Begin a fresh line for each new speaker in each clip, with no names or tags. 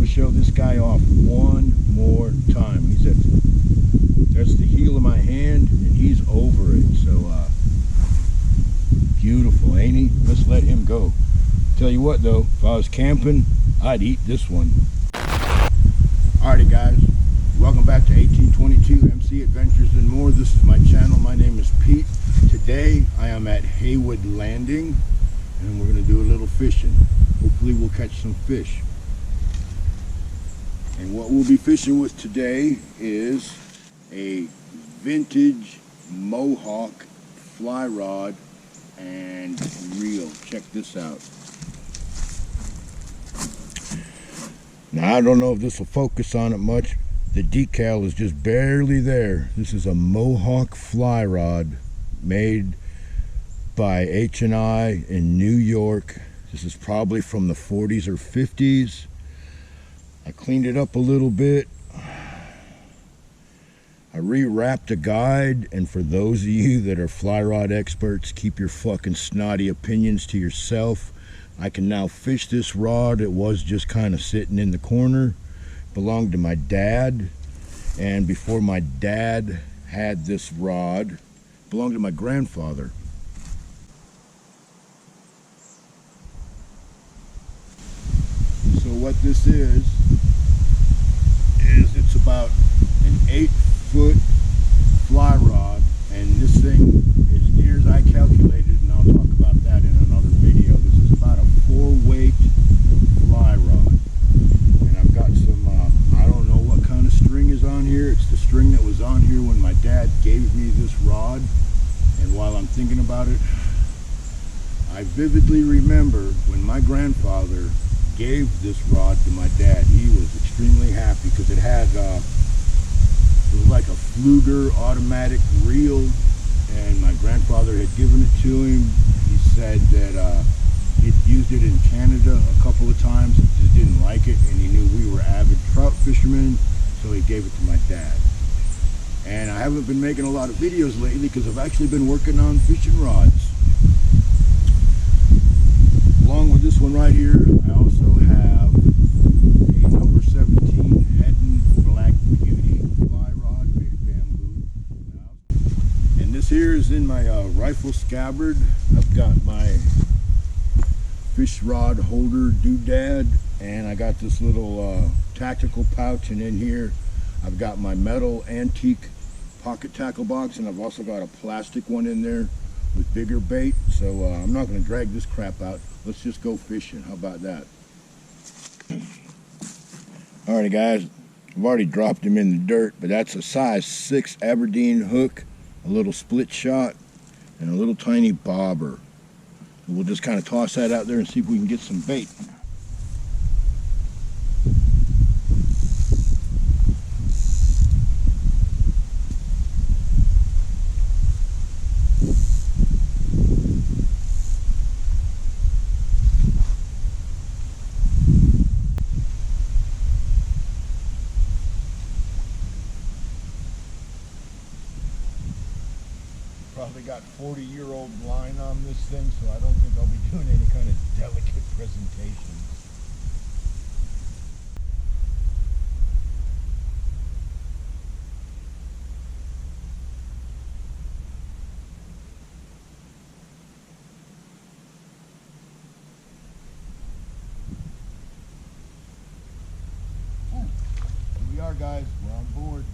to show this guy off one more time. He's at, that's the heel of my hand, and he's over it. So beautiful, ain't he? Let's let him go. Tell you what though, if I was camping, I'd eat this one. Alrighty guys, welcome back to 1822 MC Adventures and More. This is my channel. My name is Pete. Today I am at Haywood Landing and we're going to do a little fishing. Hopefully we'll catch some fish. And what we'll be fishing with today is a vintage Mohawk fly rod and reel. Check this out. Now I don't know if this will focus on it much. The decal is just barely there. This is a Mohawk fly rod made by H&I in New York. This is probably from the 40s or 50s. I cleaned it up a little bit. I rewrapped a guide, and for those of you that are fly rod experts, keep your fucking snotty opinions to yourself. I can now fish this rod. It was just kind of sitting in the corner. Belonged to my dad, and before my dad had this rod, belonged to my grandfather. So what this is it's about an 8-foot fly rod, and this thing, as near as I calculated, and I'll talk about that in another video, this is about a 4-weight fly rod. And I've got some, I don't know what kind of string is on here. It's the string that was on here when my dad gave me this rod. And while I'm thinking about it, I vividly remember when my grandfather gave this rod to my dad. He was extremely happy because it had, it was like a Fluger automatic reel, and my grandfather had given it to him. He said that he'd used it in Canada a couple of times, just didn't like it, and he knew we were avid trout fishermen, so he gave it to my dad. And I haven't been making a lot of videos lately because I've actually been working on fishing rods. Along with this one right here, I also have a number 17 Heddon Black Beauty fly rod made of bamboo. And this here is in my rifle scabbard. I've got my fish rod holder doodad, and I got this little tactical pouch, and in here I've got my metal antique pocket tackle box, and I've also got a plastic one in there with bigger bait. So I'm not going to drag this crap out. Let's just go fishing. How about that? Alrighty guys, I've already dropped him in the dirt, but that's a size 6 Aberdeen hook, a little split shot, and a little tiny bobber. We'll just kind of toss that out there and see if we can get some bait. Probably got 40-year-old line on this thing, so I don't think I'll be doing any kind of delicate presentation. Here we are, guys. We're on board.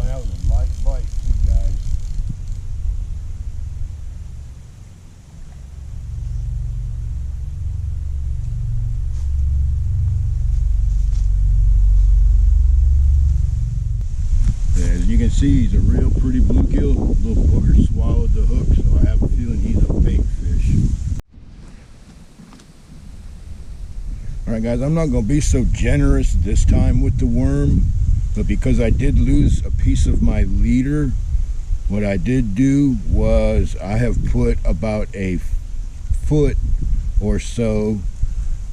That was a light bite too, guys. As you can see, he's a real pretty bluegill. Little booger swallowed the hook, so I have a feeling he's a bait fish. Alright guys, I'm not going to be so generous this time with the worm. But because I did lose a piece of my leader, what I did do was I have put about a foot or so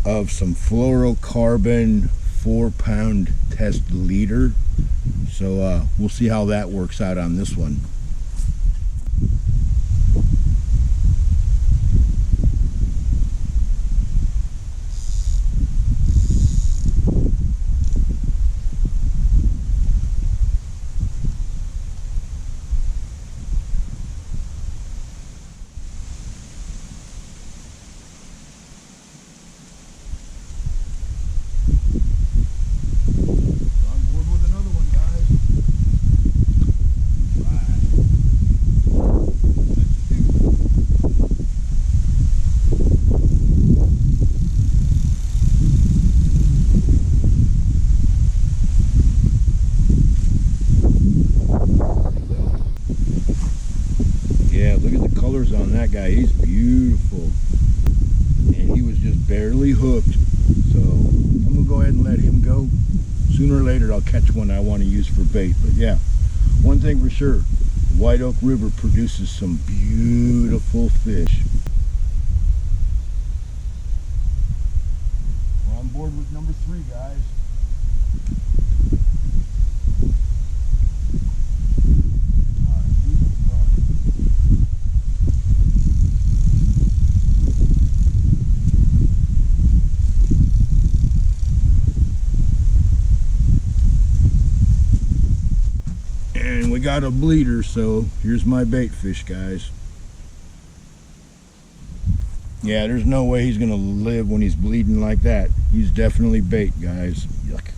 of some fluorocarbon 4-pound test leader. So we'll see how that works out on this one. Yeah, look at the colors on that guy. He's beautiful. And he was just barely hooked. So I'm going to go ahead and let him go. Sooner or later I'll catch one I want to use for bait. But yeah, one thing for sure, White Oak River produces some beautiful fish. We're on board with number 3, guys. And we got a bleeder, so here's my bait fish, guys. Yeah, there's no way he's gonna live when he's bleeding like that. He's definitely bait, guys. Yuck.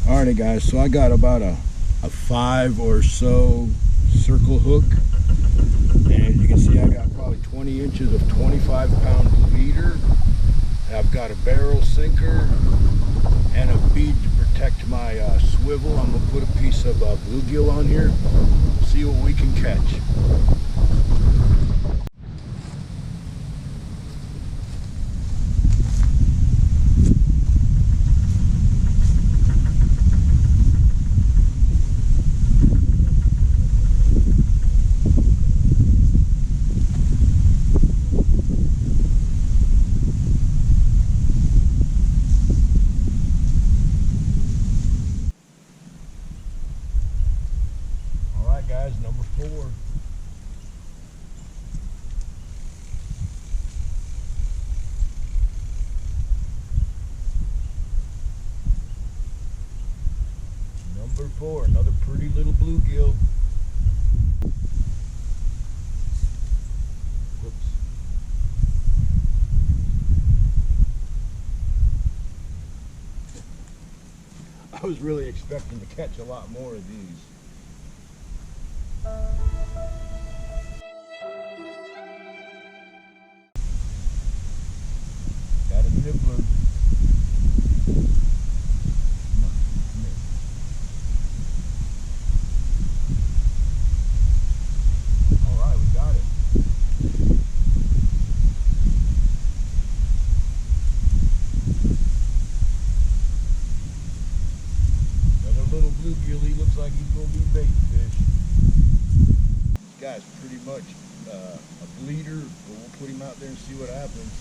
Alrighty, guys, so I got about a 5 or so circle hook. And as you can see, I got probably 20 inches of 25-pound leader. And I've got a barrel sinker and a bead to protect my swivel. I'm going to put a piece of bluegill on here, see what we can catch. Guys, number 4. Number 4, another pretty little bluegill. Whoops. I was really expecting to catch a lot more of these. Got a nibbler. Alright, we got it. Another little bluegill. He looks like he's going to be bait fish. This guy's pretty much a bleeder, but we'll put him out there and see what happens.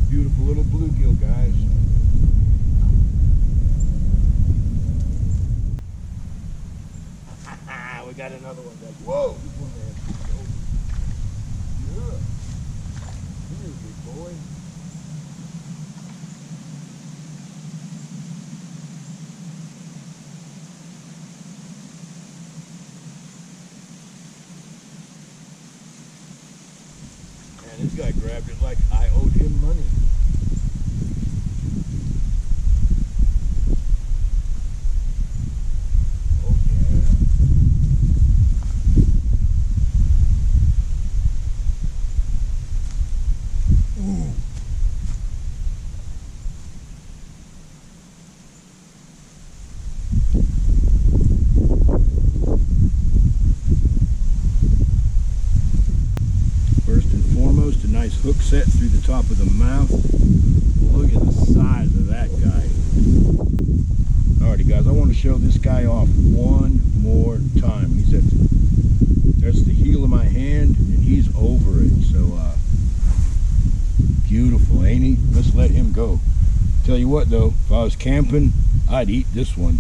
Beautiful little bluegill, guys. We got another one, guys. Whoa! This one there. Yeah. Here, big boy. Man, this guy grabbed it like I owed him money. Nice hook set through the top of the mouth. Look at the size of that guy. Alrighty, guys, I want to show this guy off one more time. He's at, that's the heel of my hand, and he's over it. So beautiful, ain't he? Let's let him go. Tell you what though, if I was camping, I'd eat this one.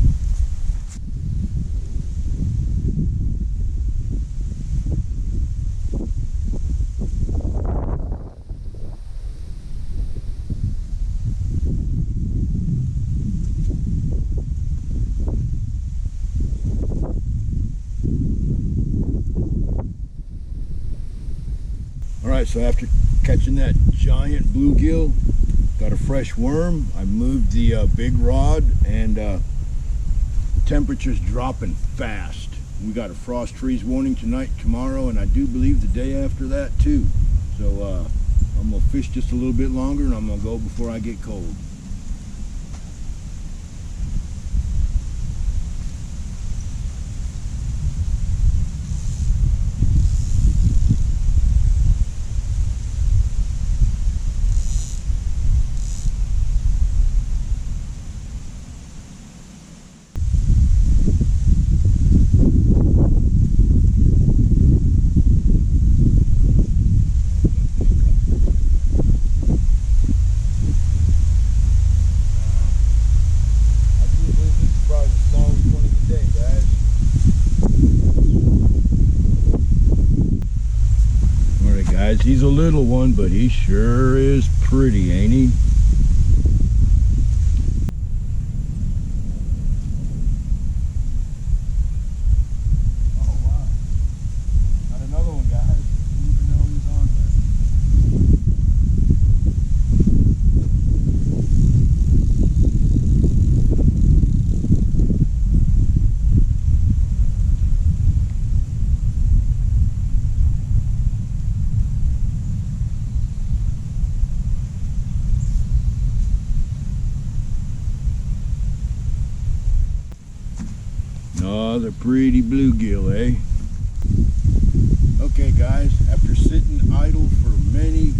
Alright, so after catching that giant bluegill, got a fresh worm. I moved the big rod, and the temperature's dropping fast. We got a frost freeze warning tonight, tomorrow, and I do believe the day after that too. So I'm gonna fish just a little bit longer, and I'm gonna go before I get cold. He's a little one, but he sure is pretty, ain't he? Oh wow. Got another one, guys. Didn't even know he was on there. Another pretty bluegill, eh? Okay guys, after sitting idle for many